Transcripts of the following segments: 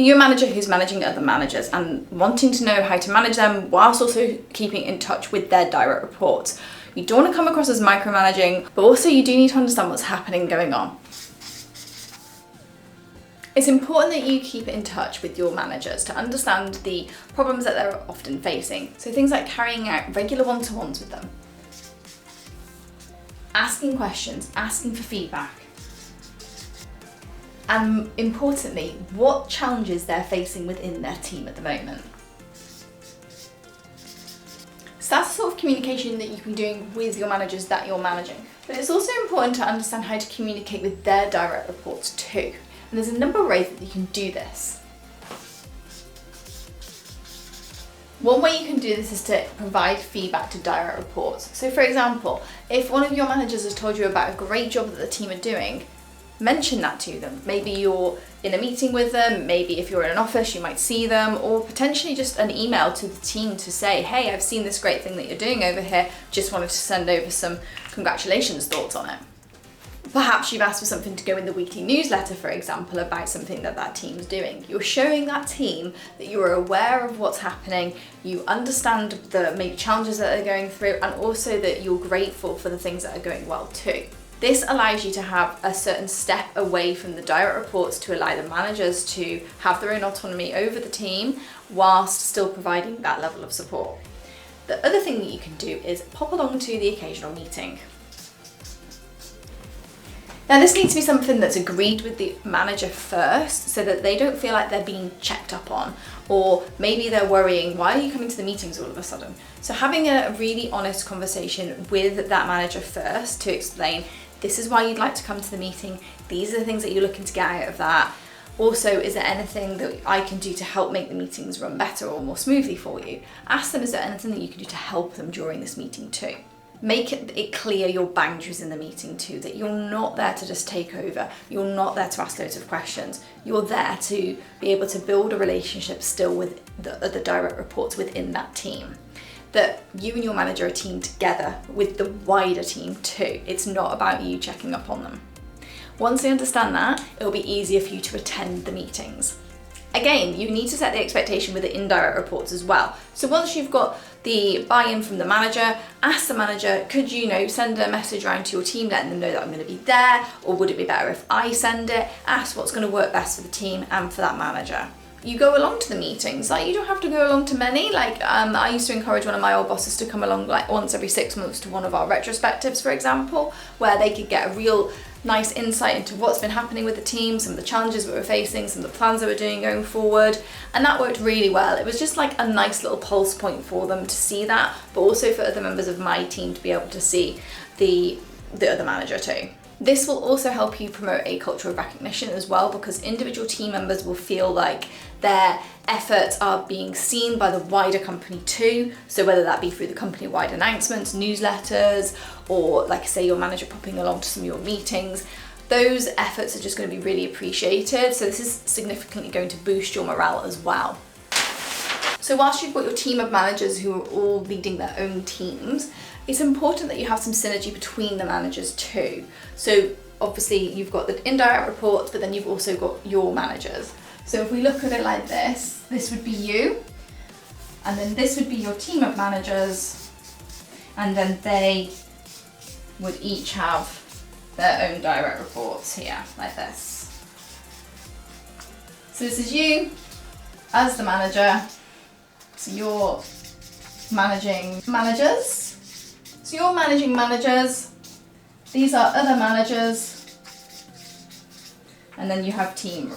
You're a manager who's managing other managers and wanting to know how to manage them whilst also keeping in touch with their direct reports. You don't want to come across as micromanaging, but also you do need to understand what's happening going on. It's important that you keep in touch with your managers to understand the problems that they're often facing. So things like carrying out regular one-to-ones with them, asking questions, asking for feedback, and importantly, what challenges they're facing within their team at the moment. So that's the sort of communication that you can be doing with your managers that you're managing. But it's also important to understand how to communicate with their direct reports too. And there's a number of ways that you can do this. One way you can do this is to provide feedback to direct reports. So for example, if one of your managers has told you about a great job that the team are doing, mention that to them. Maybe you're in a meeting with them, maybe if you're in an office you might see them, or potentially just an email to the team to say, hey, I've seen this great thing that you're doing over here, just wanted to send over some congratulations thoughts on it. Perhaps you've asked for something to go in the weekly newsletter, for example, about something that that team's doing. You're showing that team that you are aware of what's happening, you understand the maybe challenges that they're going through, and also that you're grateful for the things that are going well too. This allows you to have a certain step away from the direct reports to allow the managers to have their own autonomy over the team whilst still providing that level of support. The other thing that you can do is pop along to the occasional meeting. Now this needs to be something that's agreed with the manager first so that they don't feel like they're being checked up on, or maybe they're worrying, why are you coming to the meetings all of a sudden? So having a really honest conversation with that manager first to explain, this is why you'd like to come to the meeting, these are the things that you're looking to get out of that. Also, is there anything that I can do to help make the meetings run better or more smoothly for you? Ask them, is there anything that you can do to help them during this meeting too? Make it clear your boundaries in the meeting too, that you're not there to just take over, you're not there to ask loads of questions, you're there to be able to build a relationship still with the other direct reports within that team. That you and your manager are a team together with the wider team too. It's not about you checking up on them. Once they understand that, it'll be easier for you to attend the meetings. Again, you need to set the expectation with the indirect reports as well. So once you've got the buy-in from the manager, ask the manager, could you send a message around to your team letting them know that I'm going to be there, or would it be better if I send it? Ask what's going to work best for the team and for that manager. You go along to the meetings, you don't have to go along to many. I used to encourage one of my old bosses to come along once every 6 months to one of our retrospectives, for example, where they could get a real nice insight into what's been happening with the team, some of the challenges that we're facing, some of the plans that we're doing going forward, and that worked really well. It was just like a nice little pulse point for them to see that, but also for other members of my team to be able to see the other manager too. This will also help you promote a culture of recognition as well, because individual team members will feel like their efforts are being seen by the wider company too. So whether that be through the company-wide announcements, newsletters, or like I say, your manager popping along to some of your meetings, those efforts are just going to be really appreciated. So this is significantly going to boost your morale as well. So whilst you've got your team of managers who are all leading their own teams, it's important that you have some synergy between the managers too. So obviously you've got the indirect reports, but then you've also got your managers. So if we look at it like this, this would be you, and then this would be your team of managers, and then they would each have their own direct reports here, like this. So this is you as the manager, so you're managing managers. So you're managing managers, these are other managers, and then you have team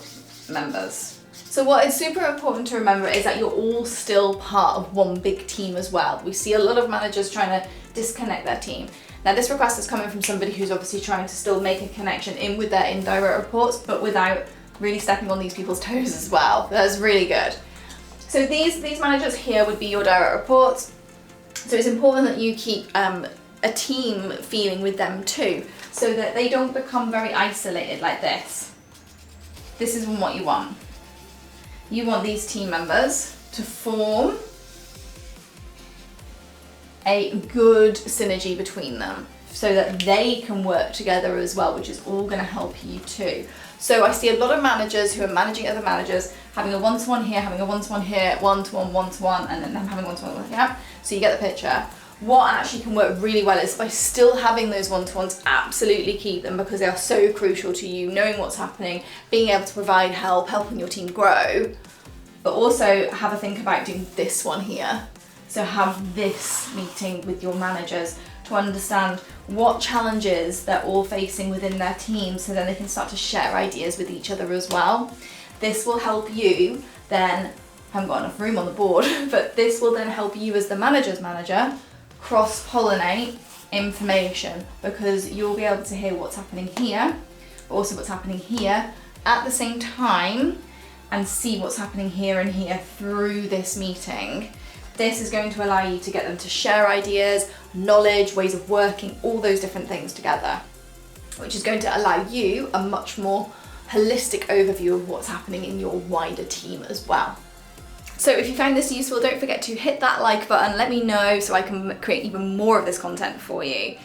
members. So what is super important to remember is that you're all still part of one big team as well. We see a lot of managers trying to disconnect their team. Now this request is coming from somebody who's obviously trying to still make a connection in with their indirect reports, but without really stepping on these people's toes as well. That's really good. So these managers here would be your direct reports. So it's important that you keep a team feeling with them too, so that they don't become very isolated like this. This is what you want. You want these team members to form a good synergy between them so that they can work together as well, which is all going to help you too. So I see a lot of managers who are managing other managers, having a one-to-one here, having a one-to-one here, one-to-one, and then them having one-to-one, yeah? So you get the picture. What actually can work really well is by still having those one-to-ones, absolutely keep them because they are so crucial to you, knowing what's happening, being able to provide help, helping your team grow, but also have a think about doing this one here. So have this meeting with your managers to understand what challenges they're all facing within their team, so then they can start to share ideas with each other as well. This will help you then, I haven't got enough room on the board, but this will then help you as the manager's manager cross-pollinate information, because you'll be able to hear what's happening here, but also what's happening here at the same time, and see what's happening here and here through this meeting. This is going to allow you to get them to share ideas, knowledge, ways of working, all those different things together, which is going to allow you a much more holistic overview of what's happening in your wider team as well. So if you found this useful, don't forget to hit that like button, let me know so I can create even more of this content for you.